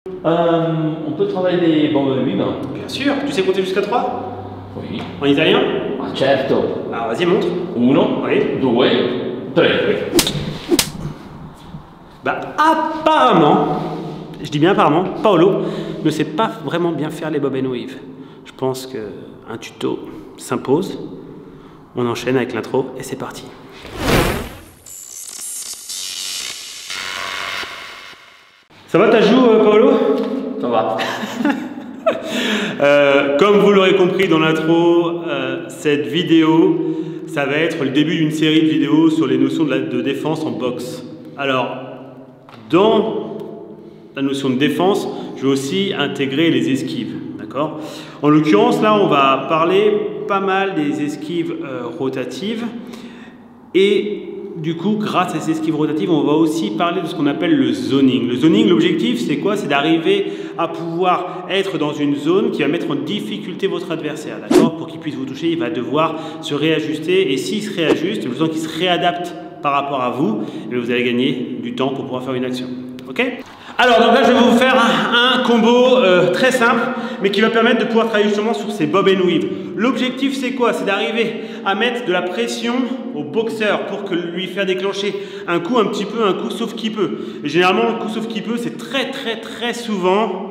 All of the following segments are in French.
On peut travailler des bombes de 8 mains. Bien sûr, tu sais compter jusqu'à 3? Oui. En italien? Ah, certo. Alors vas-y, montre. 1, Oui. 2, 3. Bah apparemment, je dis bien apparemment, Paolo ne sait pas vraiment bien faire les bob and weave. Je pense qu'un tuto s'impose. On enchaîne avec l'intro et c'est parti. Ça va ta joue, Paolo? Ça va. Comme vous l'aurez compris dans l'intro, cette vidéo, ça va être le début d'une série de vidéos sur les notions de défense en boxe. Alors, dans la notion de défense, je vais aussi intégrer les esquives, d'accord? En l'occurrence, là, on va parler pas mal des esquives rotatives et du coup, grâce à ces esquives rotatives, on va aussi parler de ce qu'on appelle le zoning. Le zoning, l'objectif, c'est quoi? C'est d'arriver à pouvoir être dans une zone qui va mettre en difficulté votre adversaire, d'accord? Pour qu'il puisse vous toucher, il va devoir se réajuster. Et s'il se réajuste, le temps qu'il se réadapte par rapport à vous, vous allez gagner du temps pour pouvoir faire une action. Ok? Alors, donc là, je vais vous faire un combo très simple, mais qui va permettre de pouvoir travailler justement sur ces bob and weave. L'objectif, c'est quoi? C'est d'arriver à mettre de la pression au boxeur pour que lui faire déclencher un coup sauf qui peut. Et généralement, le coup sauf qui peut, c'est très souvent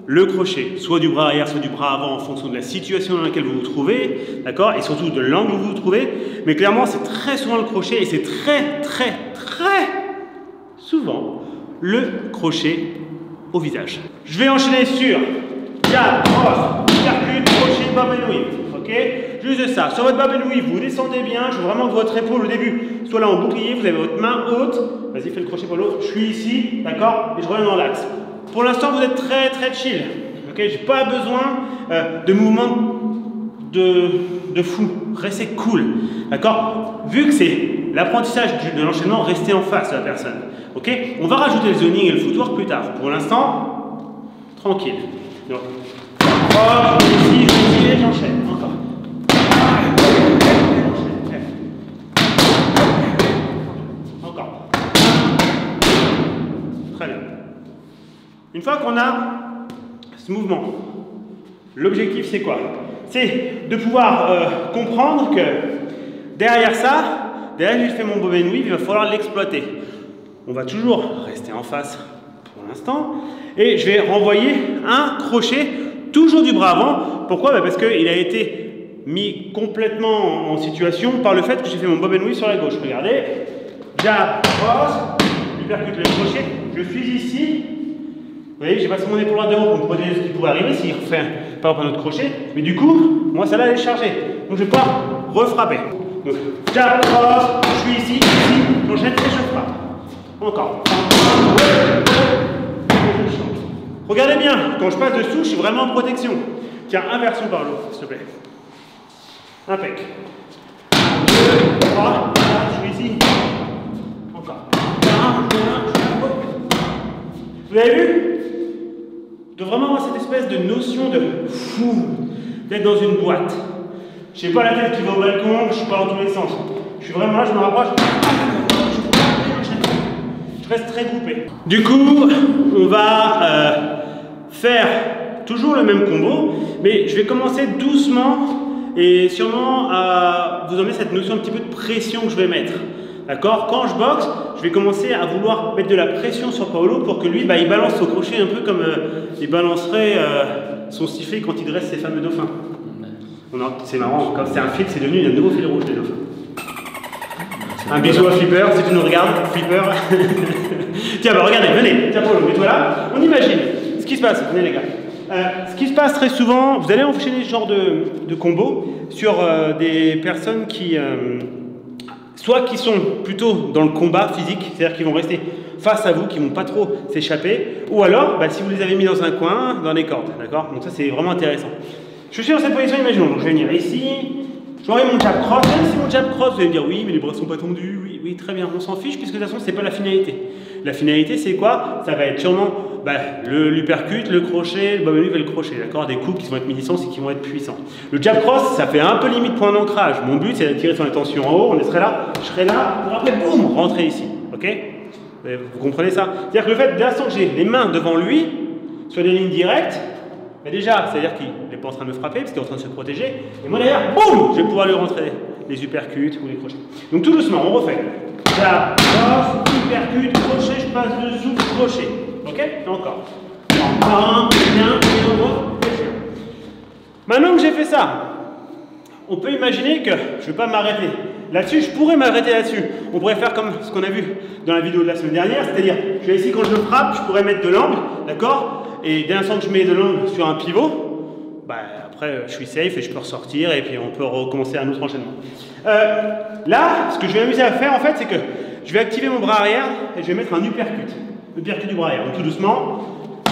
le crochet, soit du bras arrière, soit du bras avant, en fonction de la situation dans laquelle vous vous trouvez, d'accord? Et surtout de l'angle où vous vous trouvez. Mais clairement, c'est très souvent le crochet et c'est très souvent le crochet au visage. Je vais enchaîner sur jab, cross, percute, crochet, bob and weave. Ok? Juste ça. Sur votre bob and weave, vous descendez bien. Je veux vraiment que votre épaule au début soit là en bouclier. Vous avez votre main haute. Vas-y, fais le crochet pour l'autre. Je suis ici, d'accord? Et je reviens dans l'axe. Pour l'instant, vous êtes très chill. Ok? J'ai pas besoin de mouvements de fou. Restez cool. D'accord? Vu que c'est l'apprentissage de l'enchaînement, restez en face de la personne. Ok? On va rajouter le zoning et le footwork plus tard. Pour l'instant, tranquille. Donc, oh, je ici, j'enchaîne. Encore. Encore. Très bien. Une fois qu'on a ce mouvement, l'objectif c'est quoi? C'est de pouvoir comprendre que derrière ça, derrière j'ai fait mon bob and weave, il va falloir l'exploiter. On va toujours rester en face pour l'instant et je vais renvoyer un crochet toujours du bras avant. Pourquoi? Parce qu'il a été mis complètement en situation par le fait que j'ai fait mon bob and weave sur la gauche. Regardez, jab, cross, je percute le crochet, je suis ici. Vous voyez, j'ai passé mon épaule droite devant pour me protéger de ce qui pourrait arriver s'il refait par exemple un autre crochet. Mais du coup, moi celle-là elle est chargée. Donc je vais pouvoir refrapper. Donc jab, cross, je suis ici, j'enchaîne et je frappe. Encore. Regardez bien, quand je passe dessous, je suis vraiment en protection. Tiens, inversion par l'eau, s'il te plaît. Impec. 1, 2, 3, je suis ici. Encore. 1, 2, 1, vous avez vu? De vraiment avoir cette espèce de notion de fou, d'être dans une boîte. Je n'ai pas la tête qui va au balcon, je suis pas dans tous les sens. Je suis vraiment là, je me rapproche. Je reste très groupé. Du coup, on va faire toujours le même combo, mais je vais commencer doucement et sûrement à vous emmener cette notion un petit peu de pression que je vais mettre. D'accord? Quand je boxe, je vais commencer à vouloir mettre de la pression sur Paolo pour que lui, il balance au crochet un peu comme il balancerait son sifflet quand il dresse ses fameux dauphins. C'est marrant, quand c'est un fil, c'est devenu un nouveau fil rouge des dauphins. Un bisou à Flipper, si tu nous regardes, Flipper. Tiens, regardez, venez, tiens Paolo, mets-toi là. On imagine ce qui se passe, venez les gars. Ce qui se passe très souvent, vous allez enchaîner ce genre de combo sur des personnes qui, soit qui sont plutôt dans le combat physique, c'est-à-dire qu'ils vont rester face à vous, qui ne vont pas trop s'échapper, ou alors, si vous les avez mis dans un coin, dans les cordes, d'accord? Donc ça c'est vraiment intéressant. Je suis dans cette position, imaginons, donc je vais venir ici. J'aurai mon jab cross, même si mon jab cross, vous allez me dire oui, mais les bras sont pas tendus, oui, très bien, on s'en fiche, puisque de toute façon, c'est pas la finalité. La finalité, c'est quoi? Ça va être sûrement l'uppercut, le crochet, le bob and weave et le crochet, d'accord? Des coups qui vont être mi-distance et qui vont être puissants. Le jab cross, ça fait un peu limite point d'ancrage. Mon but, c'est d'attirer son attention en haut, on serait là, je serai là, pour après, boum, rentrer ici, ok? Vous comprenez ça? C'est-à-dire que le fait, dès l'instant que j'ai les mains devant lui, sur des lignes directes, mais déjà, c'est-à-dire qu'il n'est pas en train de me frapper parce qu'il est en train de se protéger. Et moi derrière, boum, je vais pouvoir lui rentrer les uppercuts ou les crochets. Donc tout doucement, on refait. Jab, cross, uppercut, crochet, je passe dessous, crochet. Ok? Et encore. Encore un, bien, et on va. Maintenant que j'ai fait ça, on peut imaginer que je ne vais pas m'arrêter là-dessus, je pourrais m'arrêter là-dessus. On pourrait faire comme ce qu'on a vu dans la vidéo de la semaine dernière, c'est-à-dire, je vais ici, quand je frappe, je pourrais mettre de l'angle, d'accord? Et dès l'instant que je mets de l'angle sur un pivot, bah, après je suis safe et je peux ressortir et puis on peut recommencer un autre enchaînement. Là, ce que je vais m'amuser à faire en fait, c'est que je vais activer mon bras arrière et je vais mettre un uppercut. Uppercut du bras arrière. Donc tout doucement,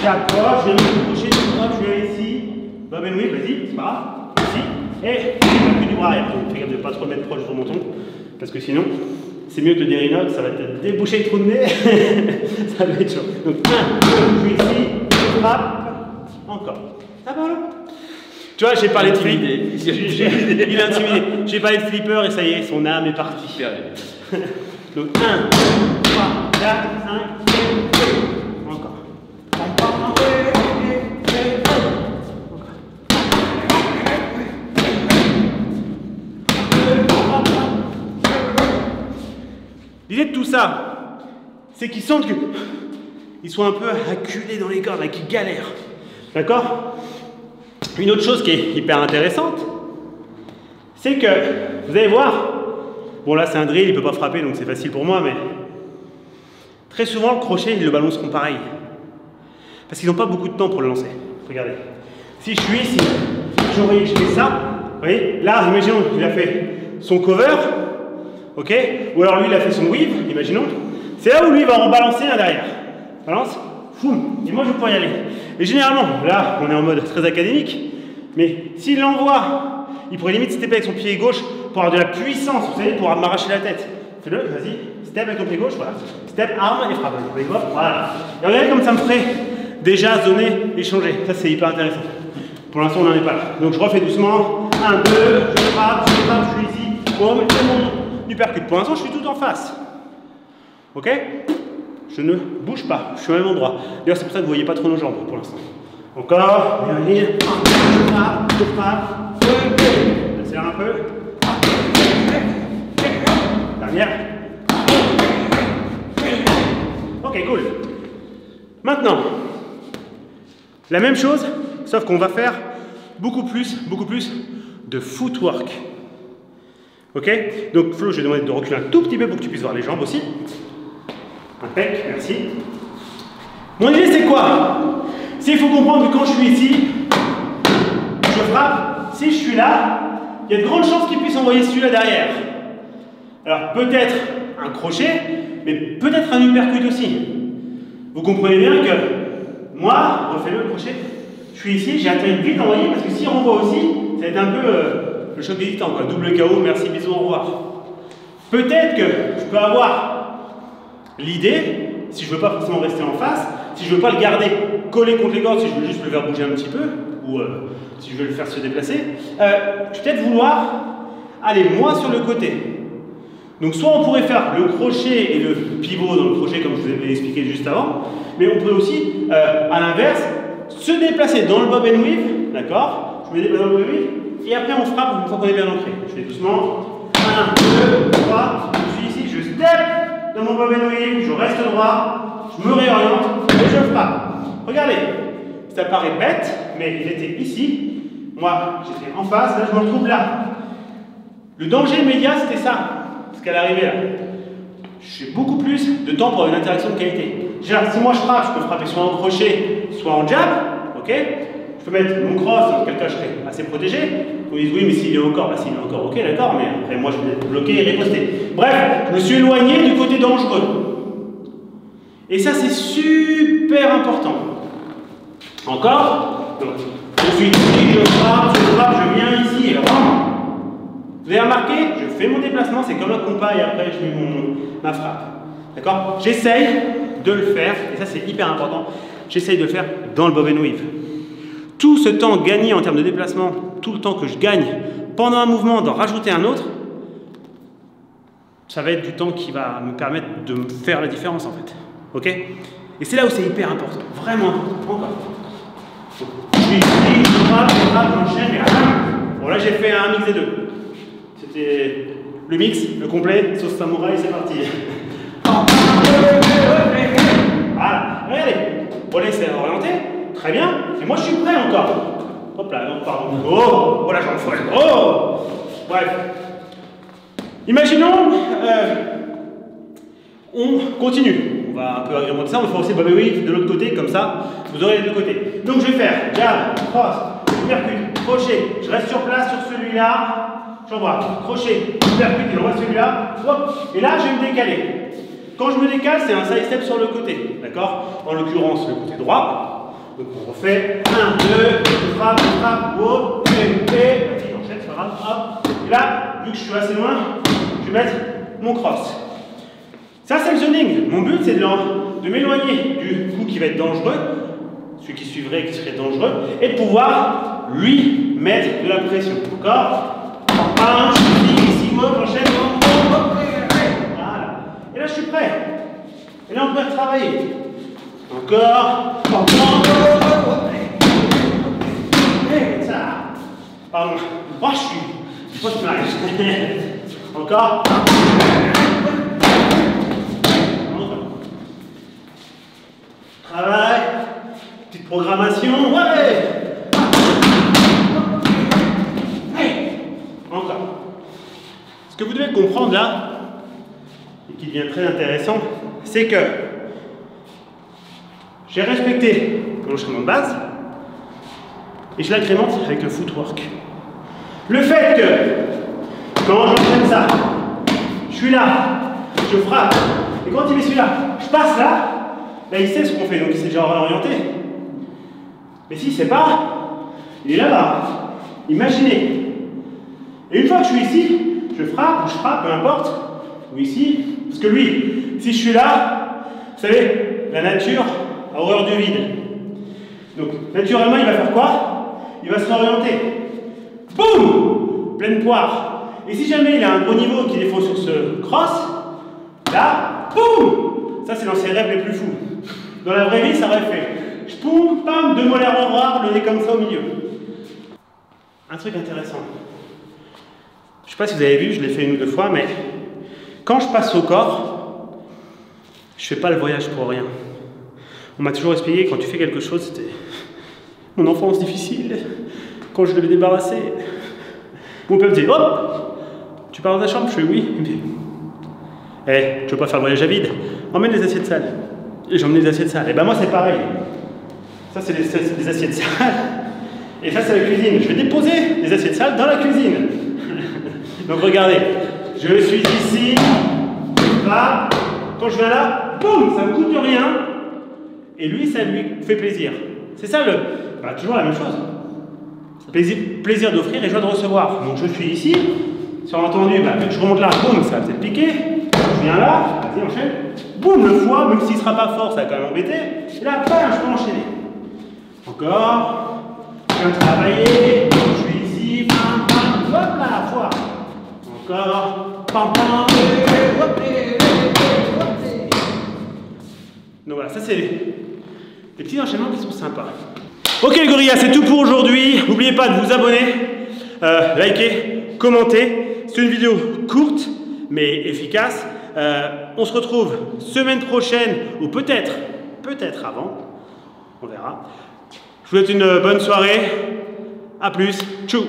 j'approche, je vais mettre le crochet, je vais ici, bob and weave, vas-y, c'est pas grave, ici, et uppercut du bras arrière. Donc fais gaffe de ne pas trop le mettre proche de ton menton, parce que sinon, c'est mieux que le Derinox, ça va te déboucher le trou de nez, ça va être chaud. Donc 1, 2, je suis ici, je frappe, encore. Ça va là? Tu vois, j'ai parlé de flip, il est intimidé. J'ai parlé de flipper et ça y est, son âme est partie. Donc 1, 2, 3, 4, 5, 6, encore. L'idée de tout ça, c'est qu'ils sentent qu'ils sont un peu acculés dans les cordes, qu'ils galèrent. D'accord? Une autre chose qui est hyper intéressante, c'est que, vous allez voir, bon là c'est un drill, il ne peut pas frapper donc c'est facile pour moi, mais très souvent le crochet, ils le balanceront pareil. Parce qu'ils n'ont pas beaucoup de temps pour le lancer. Regardez. Si je suis ici, je fais ça, vous voyez, là, imaginons qu'il a fait son cover, ok, ou alors lui il a fait son weave, imaginons, c'est là où lui il va en balancer un derrière. Balance, foum, et moi je pourrais y aller. Et généralement, là on est en mode très académique, mais s'il l'envoie, il pourrait limite stepper avec son pied gauche pour avoir de la puissance, vous savez, pour m'arracher la tête. Fais-le, vas-y, step avec ton pied gauche, voilà. Step, arme et frappe avec ton pied gauche, voilà. Et regardez comme ça me ferait déjà zoner et changer. Ça c'est hyper intéressant. Pour l'instant on n'en est pas là. Donc je refais doucement. 1, 2, je frappe, je suis ici. Boum, et mon uppercut. Pour l'instant je suis tout en face. Ok? Je ne bouge pas, je suis au même endroit. D'ailleurs, c'est pour ça que vous ne voyez pas trop nos jambes pour l'instant. Encore, bien, je frappe, accélère un peu. Dernière. Ok, cool. Maintenant, la même chose, sauf qu'on va faire beaucoup plus de footwork. Ok? Donc, Flo, je vais demander de reculer un tout petit peu pour que tu puisses voir les jambes aussi. Impec, merci. Mon idée c'est quoi? C'est qu'il faut comprendre que quand je suis ici, je frappe, si je suis là, il y a de grandes chances qu'il puisse envoyer celui-là derrière. Alors peut-être un crochet, mais peut-être un uppercut aussi. Vous comprenez bien que moi, refais-le le crochet, je suis ici, j'ai intérêt de vite envoyer parce que s'il renvoie aussi, ça va être un peu le choc hésitant, quoi. Double KO, merci, bisous, au revoir. Peut-être que je peux avoir l'idée, si je ne veux pas forcément rester en face, si je ne veux pas le garder collé contre les cordes, si je veux juste le faire bouger un petit peu, ou si je veux le faire se déplacer, je vais peut-être vouloir aller moins sur le côté. Donc soit on pourrait faire le crochet et le pivot dans le crochet comme je vous avais expliqué juste avant, mais on peut aussi, à l'inverse, se déplacer dans le bob and weave, d'accord? Je me déplace dans le bob and weave, et après on frappe une fois qu'on est bien ancré. Je fais doucement, 1, 2, 3, je suis ici, je step dans mon bob and weave, je reste droit, je me réoriente et je frappe. Regardez, ça paraît bête, mais il était ici, moi j'étais en face, là je me retrouve là. Le danger immédiat c'était ça, ce qu'elle arrivait là. J'ai beaucoup plus de temps pour une interaction de qualité. Genre, si moi je frappe, je peux frapper soit en crochet, soit en jab, ok? Je peux mettre mon cross, dans quel cas je serai assez protégé. Vous dites oui, mais s'il est encore, bah s'il est encore, ok, d'accord, mais après moi je vais être bloqué et riposter. Bref, je me suis éloigné du côté dangereux. Et ça c'est super important. Encore, donc, je suis ici, je frappe, je viens ici, et là, vous avez remarqué, je fais mon déplacement, c'est comme un compas et après je mets ma frappe. D'accord? J'essaye de le faire, et ça c'est hyper important, j'essaye de le faire dans le bob and weave. Tout ce temps gagné en termes de déplacement, tout le temps que je gagne pendant un mouvement d'en rajouter un autre, ça va être du temps qui va me permettre de faire la différence en fait. Ok? Et c'est là où c'est hyper important, vraiment important. Encore. des deux. C'était le mix, le complet, sauce samouraï, c'est parti. Voilà, regardez. Bon, laissez orienter. Très bien. Et moi, je suis prêt encore. Hop là, non, pardon. Oh, oh la jambe folle. Oh. Bref. Imaginons, on continue. On va un peu agrémenter ça. On va faire aussi Bobby Weave de l'autre côté, comme ça, vous aurez les deux côtés. Donc, je vais faire jab, cross, uppercut, crochet. Je reste sur place sur celui-là. J'envoie, crochet, uppercut, et on voit celui-là. Hop. Et là, je vais me décaler. Quand je me décale, c'est un side step sur le côté. D'accord? En l'occurrence, le côté droit. Donc on refait 1, 2, je frappe, hop, et vas-y, j'enchaîne, c'est pas grave, hop. Et là, vu que je suis assez loin, je vais mettre mon cross. Ça, c'est le zoning. Mon but, c'est de m'éloigner du coup qui va être dangereux, celui qui suivrait, qui serait dangereux, et de pouvoir lui mettre de la pression. D'accord? 1, je suis ici, hop, j'enchaîne, hop, voilà. Et là, je suis prêt. Et là, on peut retravailler. Encore. Ça. Pardon. Oh, je suis. Pas de plage. Encore. Travail. Petite programmation. Ouais. Encore. Ce que vous devez comprendre là, et qui devient très intéressant, c'est que j'ai respecté l'enchaînement de base et je l'agrémente avec le footwork. Le fait que quand j'enchaîne ça, je suis là, je frappe, et quand il met celui-là, je passe là, il sait ce qu'on fait, donc il s'est déjà orienté. Mais s'il ne sait pas, il est là-bas. Imaginez. Et une fois que je suis ici, je frappe, ou je frappe, peu importe, ou ici, parce que lui, si je suis là, vous savez, la nature a horreur du vide. Donc, naturellement, il va faire quoi? Il va se réorienter. Boum! Pleine poire. Et si jamais il a un gros niveau qu'il est faux sur ce cross, là, boum! Ça, c'est dans ses rêves les plus fous. Dans la vraie vie, ça aurait fait boum, pam, deux molaires en rare, le nez comme ça au milieu. Un truc intéressant. Je ne sais pas si vous avez vu, je l'ai fait une ou deux fois, mais quand je passe au corps, je ne fais pas le voyage pour rien. On m'a toujours expliqué que quand tu fais quelque chose, c'était mon enfance difficile, quand je devais débarrasser. Mon père me dit, hop, tu pars dans ta chambre? Je fais oui. Il me dit, tu veux pas faire le voyage à vide? Emmène les assiettes sales. Et j'emmène les assiettes sales. Et ben moi c'est pareil. Ça c'est les assiettes sales. Et ça c'est la cuisine. Je vais déposer les assiettes sales dans la cuisine. Donc regardez, je suis ici, là, quand je viens là, boum, ça ne me coûte rien. Et lui, ça lui fait plaisir. C'est ça toujours la même chose. Plaisir d'offrir et joie de recevoir. Donc je suis ici, sur entendu, vu que je remonte là, boum, ça va peut-être piquer. Je viens là, vas-y, enchaîne. Boum, le foie, même s'il ne sera pas fort, ça va quand même embêter. Et là, bam, je peux enchaîner. Encore. Je viens travailler. Je suis ici, bam, bam, hop là, foie. Encore. Pam, pam. Donc voilà, ça c'est des petits enchaînements qui sont sympas. Ok les gorillas, c'est tout pour aujourd'hui. N'oubliez pas de vous abonner, liker, commenter. C'est une vidéo courte mais efficace. On se retrouve semaine prochaine ou peut-être avant. On verra. Je vous souhaite une bonne soirée. A plus. Tchou.